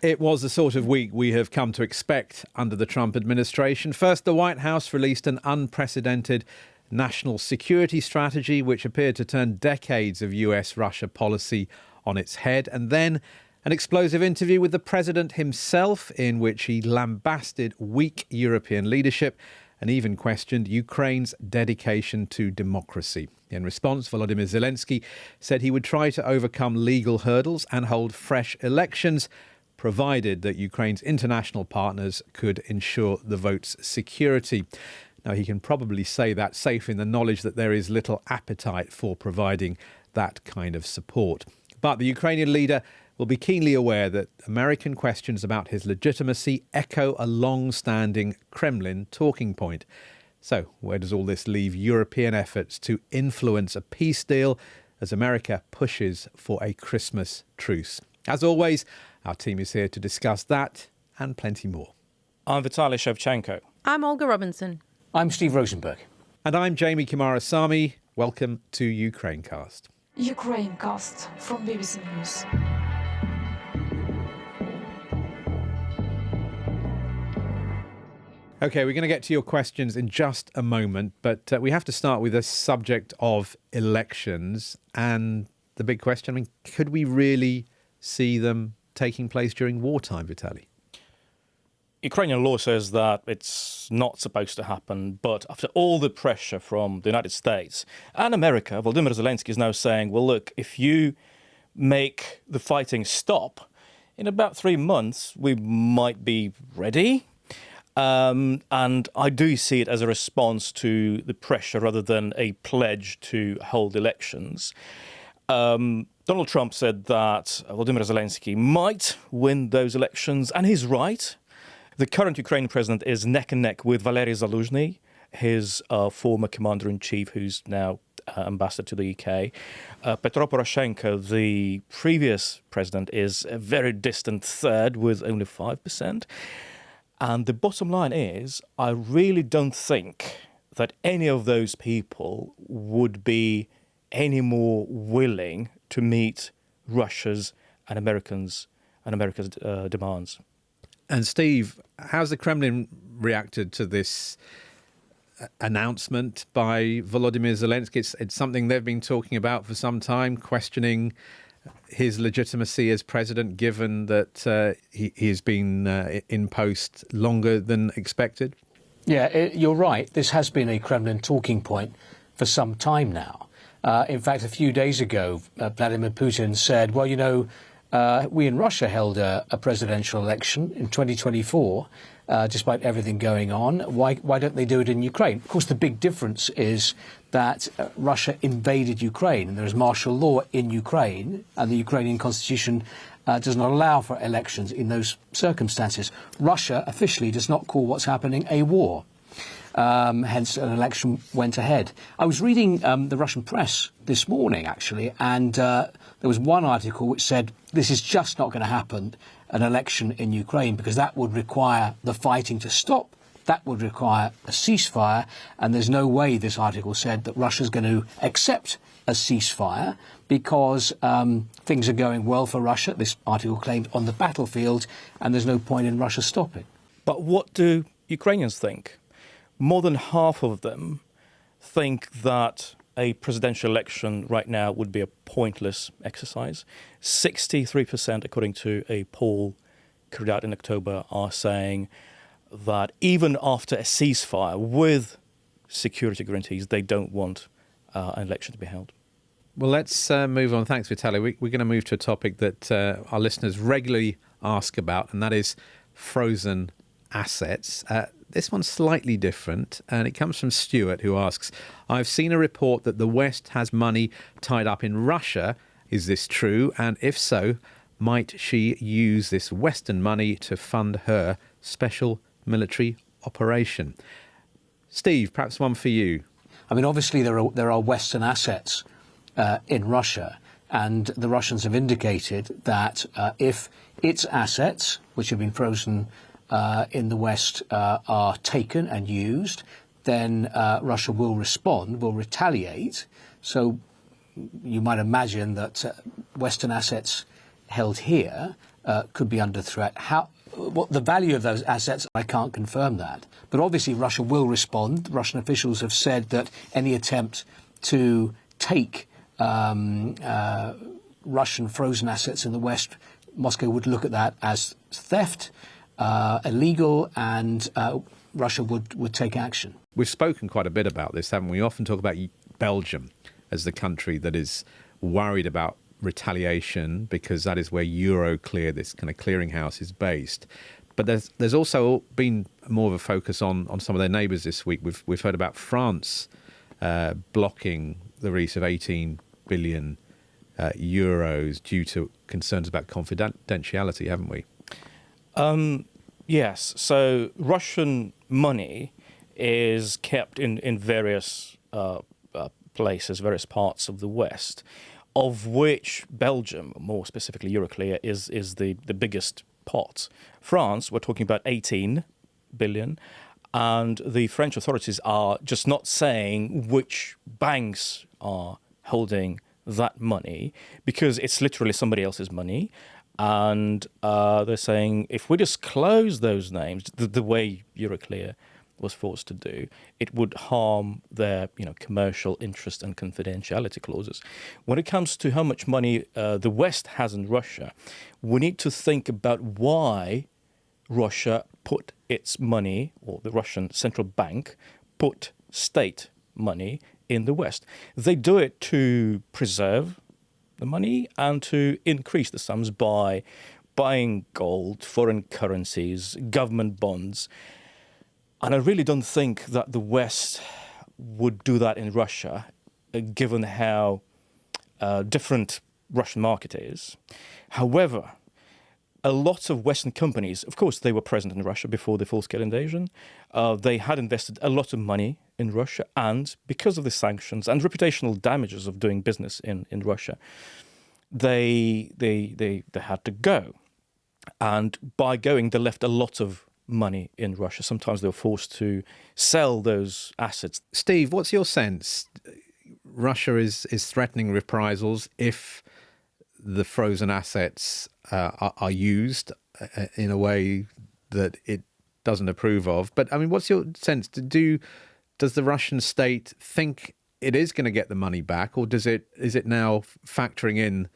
It was the sort of week we have come to expect under the Trump administration. First, the White House released an unprecedented national security strategy, which appeared to turn decades of US-Russia policy on its head. And then an explosive interview with the president himself, in which he lambasted weak European leadership and even questioned Ukraine's dedication to democracy. In response, Volodymyr Zelensky said he would try to overcome legal hurdles and hold fresh elections, provided that Ukraine's international partners could ensure the vote's security. Now, he can probably say that safe in the knowledge that there is little appetite for providing that kind of support. But the Ukrainian leader will be keenly aware that American questions about his legitimacy echo a long-standing Kremlin talking point. So, where does all this leave European efforts to influence a peace deal as America pushes for a Christmas truce? As always, our team is here to discuss that and plenty more. I'm Vitaly Shevchenko. I'm Olga Robinson. I'm Steve Rosenberg. And I'm Jamie Coomarasamy. Welcome to Ukrainecast. Ukrainecast from BBC News. OK, we're going to get to your questions in just a moment, but we have to start with the subject of elections and the big question. I mean, could we really see them taking place during wartime, Vitaly? Ukrainian law says that it's not supposed to happen, but after all the pressure from the United States and America, Volodymyr Zelensky is now saying, well, look, if you make the fighting stop, in about 3 months, we might be ready. And I do see it as a response to the pressure rather than a pledge to hold elections. Donald Trump said that Volodymyr Zelensky might win those elections, and he's right. The current Ukrainian president is neck and neck with Valery Zaluzhny, his former commander-in-chief, who's now ambassador to the UK. Petro Poroshenko, the previous president, is a very distant third with only 5%. And the bottom line is, I really don't think that any of those people would be any more willing to meet Russia's and America's demands. And Steve, how's the Kremlin reacted to this announcement by Volodymyr Zelensky? It's something they've been talking about for some time, questioning his legitimacy as president, given that he has been in post longer than expected. Yeah, you're right. This has been a Kremlin talking point for some time now. In fact, a few days ago, Vladimir Putin said, well, you know, we in Russia held a presidential election in 2024, despite everything going on. Why don't they do it in Ukraine? Of course, the big difference is that Russia invaded Ukraine, and there is martial law in Ukraine, and the Ukrainian constitution does not allow for elections in those circumstances. Russia officially does not call what's happening a war. Hence, an election went ahead. I was reading the Russian press this morning, actually, and there was one article which said this is just not going to happen, an election in Ukraine, because that would require the fighting to stop. That would require a ceasefire. And there's no way, this article said, that Russia's going to accept a ceasefire because things are going well for Russia, this article claimed, on the battlefield, and there's no point in Russia stopping. But what do Ukrainians think? More than half of them think that a presidential election right now would be a pointless exercise. 63%, according to a poll carried out in October, are saying that even after a ceasefire with security guarantees, they don't want an election to be held. Well, let's move on. Thanks, Vitaly. We're going to move to a topic that our listeners regularly ask about, and that is frozen assets. This one's slightly different, and it comes from Stuart, who asks, I've seen a report that the West has money tied up in Russia. Is this true? And if so, might she use this Western money to fund her special military operation? Steve, perhaps one for you. I mean, obviously there are Western assets in Russia, and the Russians have indicated that if its assets, which have been frozen in the West, are taken and used, then Russia will respond, will retaliate. So you might imagine that Western assets held here could be under threat. What the value of those assets, I can't confirm that. But obviously Russia will respond. Russian officials have said that any attempt to take Russian frozen assets in the West, Moscow would look at that as theft, illegal, and Russia would take action. We've spoken quite a bit about this, haven't we? We often talk about Belgium as the country that is worried about retaliation because that is where Euroclear, this kind of clearinghouse, is based. But there's also been more of a focus on some of their neighbours this week. We've heard about France blocking the release of 18 billion euros due to concerns about confidentiality, haven't we? Yes. So Russian money is kept in various places, various parts of the West, of which Belgium, more specifically Euroclear, is the biggest pot. France, we're talking about 18 billion, and the French authorities are just not saying which banks are holding that money because it's literally somebody else's money. And they're saying if we disclose those names the way Euroclear was forced to do, it would harm their commercial interest and confidentiality clauses. When it comes to how much money the West has in Russia, we need to think about why Russia put its money, or the Russian central bank put state money in the West. They do it to preserve the money and to increase the sums by buying gold, foreign currencies, government bonds. And I really don't think that the West would do that in Russia, given how different Russian market is. However, a lot of Western companies, of course, they were present in Russia before the full-scale invasion. They had invested a lot of money in Russia, and because of the sanctions and reputational damages of doing business in Russia, they had to go. And by going, they left a lot of money in Russia. Sometimes they were forced to sell those assets. Steve, what's your sense? Russia is threatening reprisals if the frozen assets are used in a way that it doesn't approve of. But I mean, what's your sense? Does the Russian state think it is going to get the money back, or is it now factoring in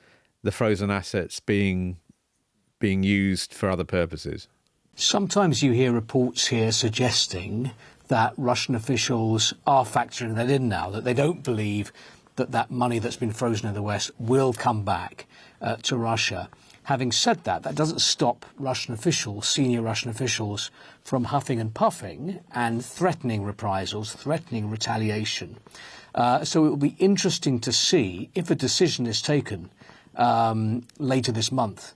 the frozen assets being used for other purposes? Sometimes you hear reports here suggesting that Russian officials are factoring that in now, that they don't believe that money that's been frozen in the West will come back to Russia. Having said that, that doesn't stop Russian officials, senior Russian officials, from huffing and puffing and threatening reprisals, threatening retaliation. So it will be interesting to see if a decision is taken later this month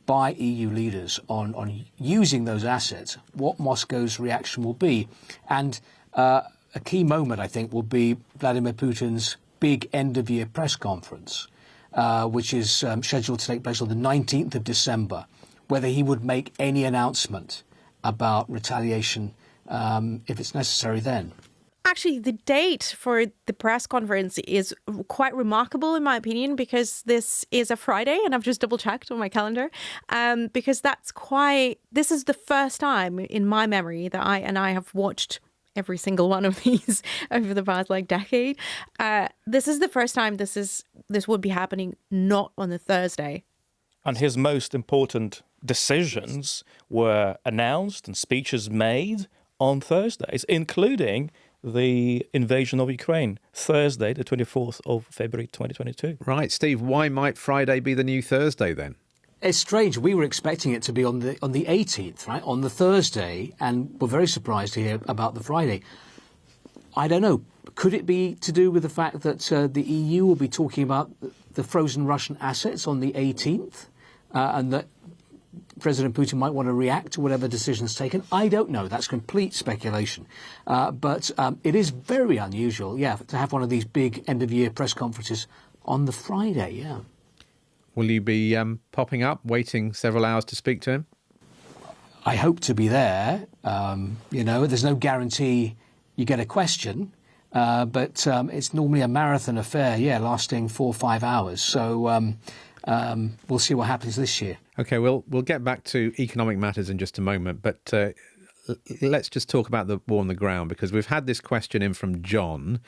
by EU leaders on using those assets, what Moscow's reaction will be. And a key moment, I think, will be Vladimir Putin's big end-of-year press conference, which is scheduled to take place on the 19th of December, whether he would make any announcement about retaliation if it's necessary then. Actually, the date for the press conference is quite remarkable, in my opinion, because this is a Friday, and I've just double-checked on my calendar, because this is the first time in my memory that I have watched every single one of these over the past decade. This is the first time this would be happening not on a Thursday. And his most important decisions were announced and speeches made on Thursdays, including the invasion of Ukraine, Thursday, the 24th of February 2022. Right, Steve, why might Friday be the new Thursday then? It's strange. We were expecting it to be on the 18th, right, on the Thursday, and we're very surprised to hear about the Friday. I don't know. Could it be to do with the fact that the EU will be talking about the frozen Russian assets on the 18th, and that President Putin might want to react to whatever decision's taken? I don't know. That's complete speculation. But it is very unusual, to have one of these big end-of-year press conferences on the Friday, yeah. Will you be popping up, waiting several hours to speak to him? I hope to be there. There's no guarantee you get a question, but it's normally a marathon affair, lasting 4 or 5 hours. So We'll see what happens this year. OK, we'll get back to economic matters in just a moment, but let's just talk about the war on the ground, because we've had this question in from John,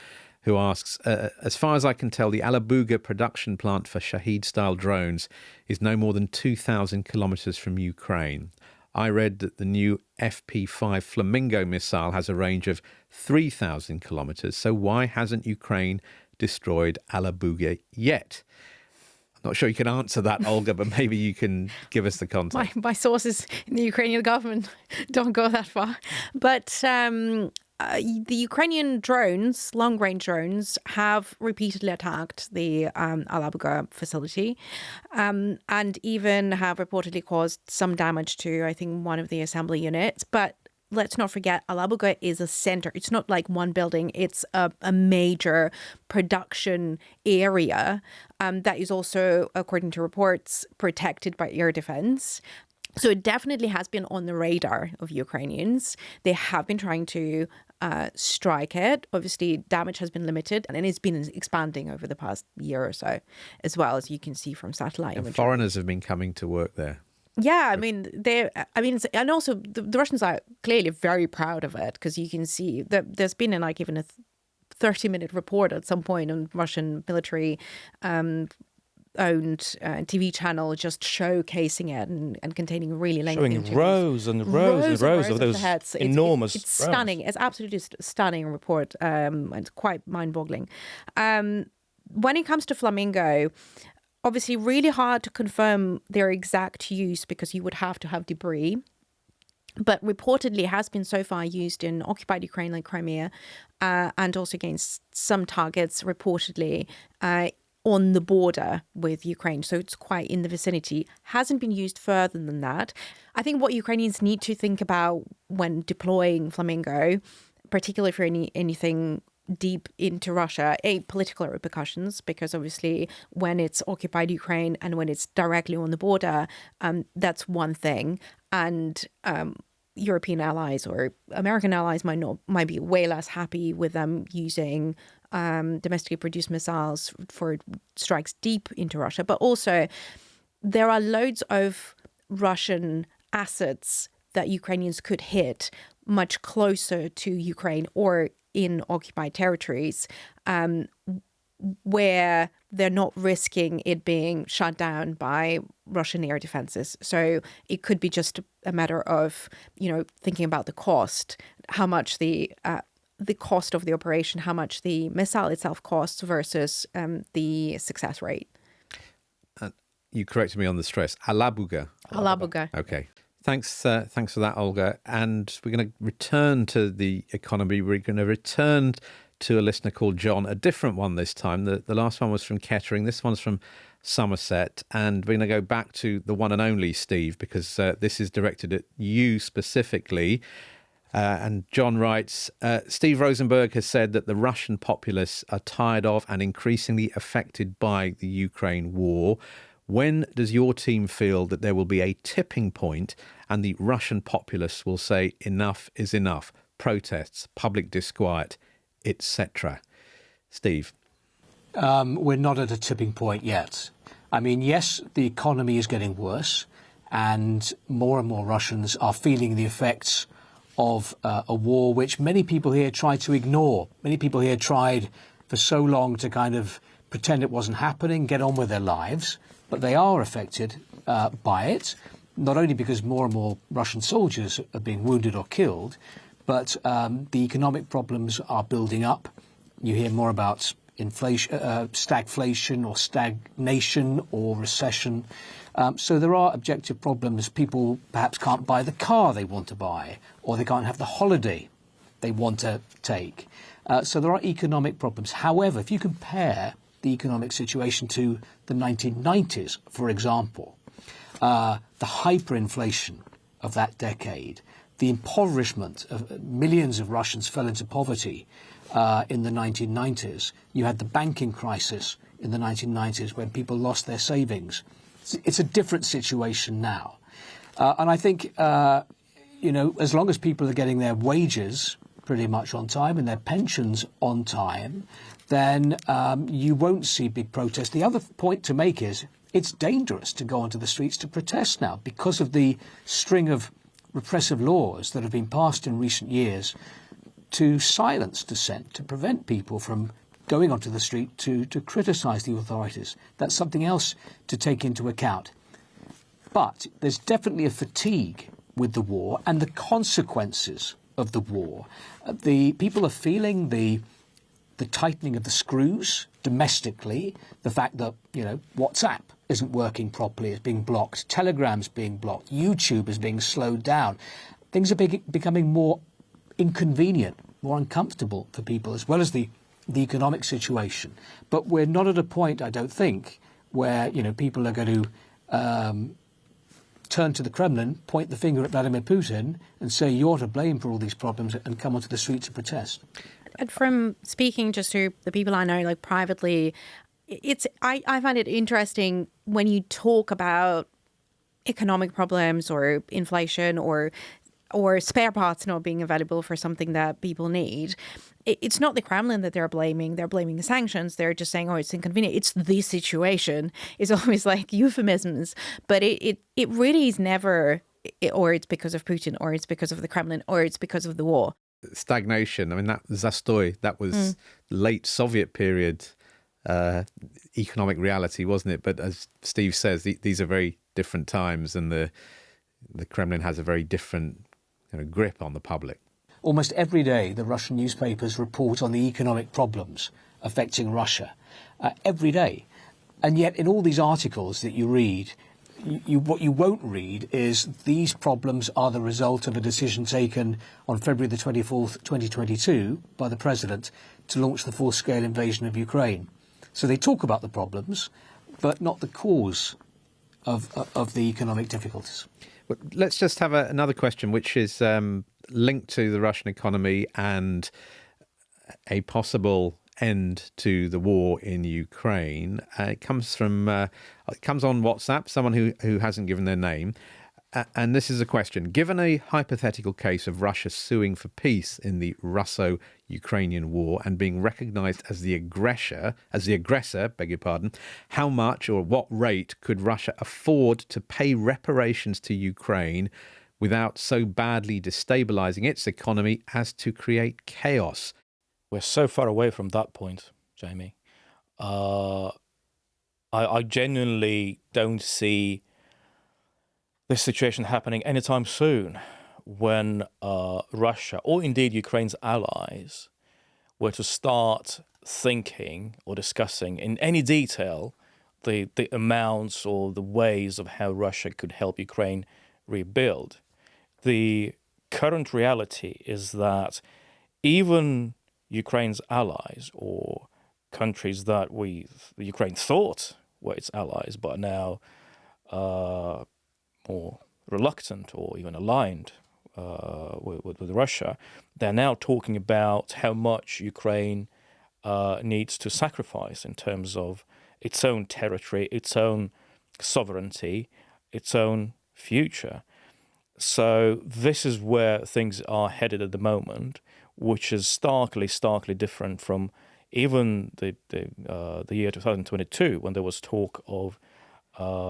who asks, as far as I can tell, the Alabuga production plant for Shahed-style drones is no more than 2,000 kilometres from Ukraine. I read that the new FP5 Flamingo missile has a range of 3,000 kilometres, so why hasn't Ukraine destroyed Alabuga yet? I'm not sure you can answer that, Olga, but maybe you can give us the context. My sources in the Ukrainian government don't go that far. But the Ukrainian drones, long-range drones, have repeatedly attacked the Alabuga facility and even have reportedly caused some damage to, I think, one of the assembly units. But let's not forget, Alabuga is a center. It's not like one building. It's a major production area that is also, according to reports, protected by air defense. So it definitely has been on the radar of Ukrainians. They have been trying to strike it. Obviously, damage has been limited, and it's been expanding over the past year or so, as well, as you can see from satellite imagery. Foreigners have been coming to work there. Yeah, and also the Russians are clearly very proud of it, because you can see that there's been even a 30-minute report at some point on Russian military owned TV channel just showcasing it and containing really lengthy showing interviews. rows and rows of those heads. enormous It's stunning. It's absolutely stunning report. It's quite mind-boggling. When it comes to Flamingo, obviously really hard to confirm their exact use, because you would have to have debris. But reportedly has been so far used in occupied Ukraine like Crimea, and also against some targets reportedly on the border with Ukraine. So it's quite in the vicinity. Hasn't been used further than that. I think what Ukrainians need to think about when deploying Flamingo, particularly for anything deep into Russia, political repercussions, because obviously when it's occupied Ukraine and when it's directly on the border, that's one thing. And European allies or American allies might be way less happy with them using domestically produced missiles for strikes deep into Russia. But also, there are loads of Russian assets that Ukrainians could hit much closer to Ukraine or in occupied territories, where they're not risking it being shut down by Russian air defenses. So it could be just a matter of, thinking about the cost, how much the cost of the operation, how much the missile itself costs versus the success rate. You corrected me on the stress. Alabuga. Okay. Thanks for that, Olga. And we're going to return to the economy. We're going to return to a listener called John, a different one this time. The last one was from Kettering. This one's from Somerset. And we're going to go back to the one and only Steve, because this is directed at you specifically. And John writes, Steve Rosenberg has said that the Russian populace are tired of and increasingly affected by the Ukraine war. When does your team feel that there will be a tipping point and the Russian populace will say enough is enough? Protests, public disquiet, etc. Steve? We're not at a tipping point yet. I mean, yes, the economy is getting worse, and more Russians are feeling the effects of a war which many people here tried to ignore. Many people here tried for so long to kind of pretend it wasn't happening, get on with their lives. But they are affected by it, not only because more and more Russian soldiers are being wounded or killed, but the economic problems are building up. You hear more about inflation, stagflation or stagnation or recession. So there are objective problems. People perhaps can't buy the car they want to buy, or they can't have the holiday they want to take. So there are economic problems. However, if you compare the economic situation to the 1990s, for example, the hyperinflation of that decade, the impoverishment of millions of Russians fell into poverty in the 1990s. You had the banking crisis in the 1990s when people lost their savings. It's a different situation now. And I think, as long as people are getting their wages pretty much on time and their pensions on time, then you won't see big protests. The other point to make is it's dangerous to go onto the streets to protest now because of the string of repressive laws that have been passed in recent years to silence dissent, to prevent people from going onto the street to criticise the authorities. That's something else to take into account. But there's definitely a fatigue with the war and the consequences of the war. The people are feeling the tightening of the screws domestically, the fact that, WhatsApp isn't working properly, it's being blocked, Telegram's being blocked, YouTube is being slowed down. Things are becoming more inconvenient, more uncomfortable for people, as well as the economic situation. But we're not at a point, I don't think, where, people are going to turn to the Kremlin, point the finger at Vladimir Putin and say you're to blame for all these problems and come onto the streets to protest. And from speaking just to the people I know, like privately, I find it interesting when you talk about economic problems or inflation or spare parts not being available for something that people need. It's not the Kremlin that they're blaming. They're blaming the sanctions. They're just saying, oh, it's inconvenient. It's the situation. It's always like euphemisms. But it really is never, or it's because of Putin, or it's because of the Kremlin, or it's because of the war. Stagnation. I mean, that Zastoy, that was late Soviet period economic reality, wasn't it? But as Steve says, these are very different times, and the Kremlin has a very different grip on the public. Almost every day, the Russian newspapers report on the economic problems affecting Russia. Every day. And yet, in all these articles that you read, what you won't read is these problems are the result of a decision taken on February the 24th, 2022 by the President to launch the full-scale invasion of Ukraine. So they talk about the problems, but not the cause of the economic difficulties. Well, let's just have another question, which is linked to the Russian economy and a possible end to the war in Ukraine. It comes on WhatsApp, someone who hasn't given their name. And this is a question. Given a hypothetical case of Russia suing for peace in the Russo-Ukrainian war and being recognised as the aggressor, how much or what rate could Russia afford to pay reparations to Ukraine without so badly destabilising its economy as to create chaos? We're so far away from that point, Jamie. I genuinely don't see this situation happening anytime soon when Russia, or indeed Ukraine's allies, were to start thinking or discussing in any detail the amounts or the ways of how Russia could help Ukraine rebuild. The current reality is that even Ukraine's allies, or countries that Ukraine thought were its allies, but now more reluctant or even aligned with Russia, they're now talking about how much Ukraine needs to sacrifice in terms of its own territory, its own sovereignty, its own future. So this is where things are headed at the moment, which is starkly different from even the year 2022, when there was talk of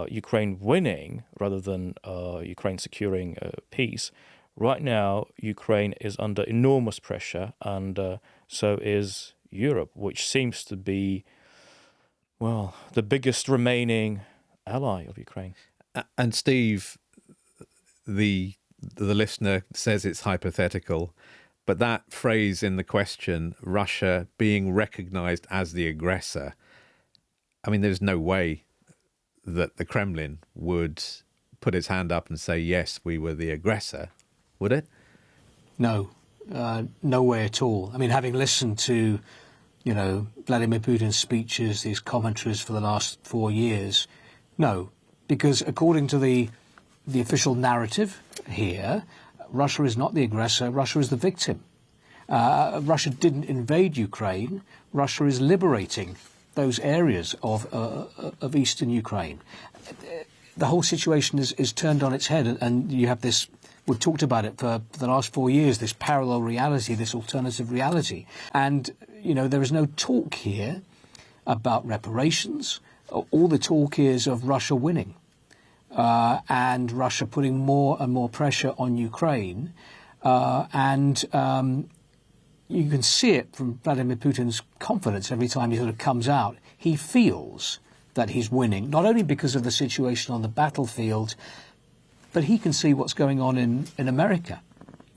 Ukraine winning rather than Ukraine securing peace. Right now, Ukraine is under enormous pressure, and so is Europe, which seems to be, well, the biggest remaining ally of Ukraine. And Steve, the listener says it's hypothetical, but that phrase in the question, Russia being recognised as the aggressor, I mean, there's no way that the Kremlin would put its hand up and say, yes, we were the aggressor, would it? No, no way at all. I mean, having listened to, Vladimir Putin's speeches, these commentaries for the last 4 years, no, because according to the official narrative here, Russia is not the aggressor, Russia is the victim. Russia didn't invade Ukraine, Russia is liberating those areas of eastern Ukraine. The whole situation is turned on its head, and you have this, we've talked about it for the last 4 years, this parallel reality, this alternative reality. And, there is no talk here about reparations, all the talk is of Russia winning and Russia putting more and more pressure on Ukraine. You can see it from Vladimir Putin's confidence every time he sort of comes out. He feels that he's winning, not only because of the situation on the battlefield, but he can see what's going on in America.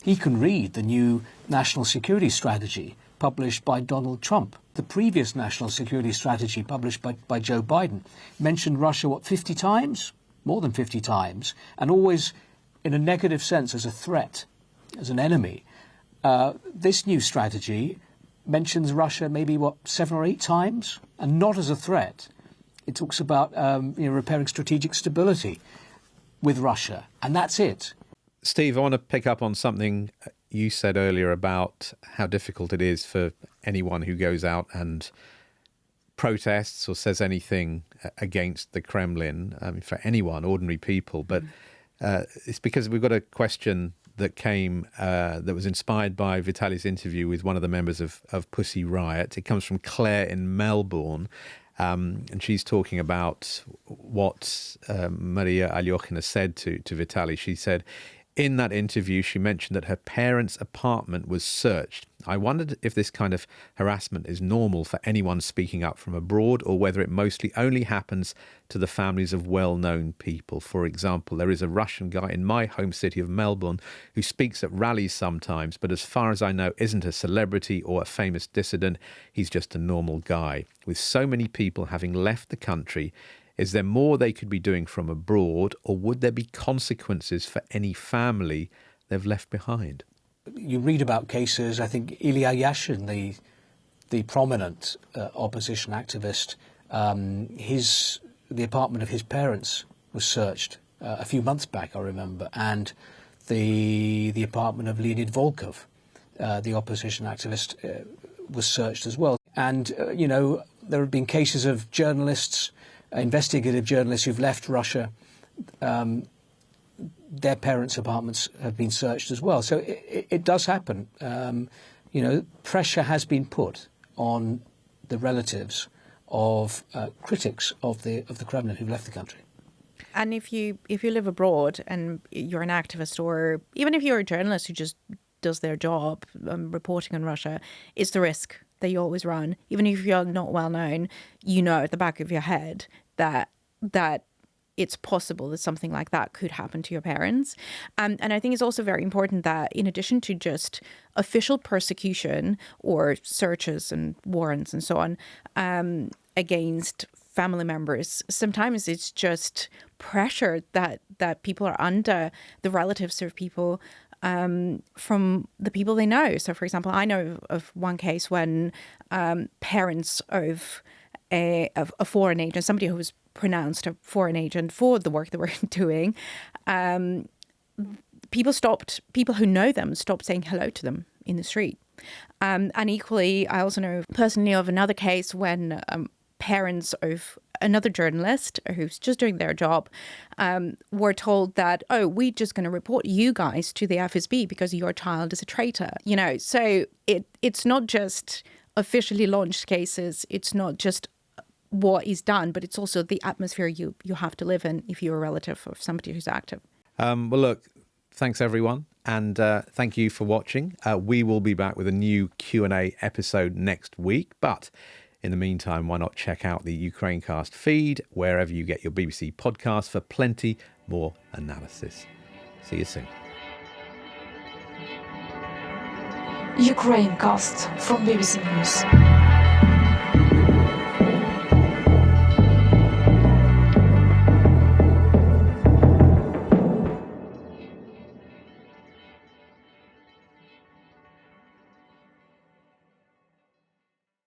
He can read the new national security strategy published by Donald Trump. The previous national security strategy published by Joe Biden mentioned Russia, 50 times? More than 50 times, and always in a negative sense as a threat, as an enemy. This new strategy mentions Russia maybe, 7 or 8 times, and not as a threat. It talks about repairing strategic stability with Russia, and that's it. Steve, I want to pick up on something you said earlier about how difficult it is for anyone who goes out and protests or says anything against the Kremlin, for anyone, ordinary people. But it's because we've got a question that came that was inspired by Vitaly's interview with one of the members of Pussy Riot. It comes from Claire in Melbourne. And she's talking about what Maria Alyokhina said to Vitaly. She said, in that interview, she mentioned that her parents' apartment was searched. I wondered if this kind of harassment is normal for anyone speaking up from abroad, or whether it mostly only happens to the families of well-known people. For example, there is a Russian guy in my home city of Melbourne who speaks at rallies sometimes, but as far as I know, isn't a celebrity or a famous dissident. He's just a normal guy. With so many people having left the country, is there more they could be doing from abroad, or would there be consequences for any family they've left behind? You read about cases, I think Ilya Yashin, the prominent opposition activist, the apartment of his parents was searched a few months back, I remember, and the apartment of Leonid Volkov, the opposition activist, was searched as well. And, there have been cases of journalists, investigative journalists who've left Russia. Their parents' apartments have been searched as well. So it does happen. Pressure has been put on the relatives of critics of the Kremlin who've left the country. And if you live abroad and you're an activist, or even if you're a journalist who just does their job reporting on Russia, it's the risk that you always run. Even if you're not well known, at the back of your head that it's possible that something like that could happen to your parents. And I think it's also very important that in addition to just official persecution or searches and warrants and so on against family members, sometimes it's just pressure that people are under, the relatives of people, from the people they know. So, for example, I know of one case when parents of a foreign agent, somebody who was pronounced a foreign agent for the work they were doing, people who know them stopped saying hello to them in the street. And equally, I also know personally of another case when parents of another journalist who's just doing their job were told that, we're just going to report you guys to the FSB because your child is a traitor. So it's not just officially launched cases. It's not just what is done, but it's also the atmosphere you have to live in if you're a relative of somebody who's active. Well, look, thanks everyone, and thank you for watching. We will be back with a new Q&A episode next week, but in the meantime, why not check out the Ukrainecast feed wherever you get your BBC podcast for plenty more analysis. See you soon. Ukrainecast from BBC News.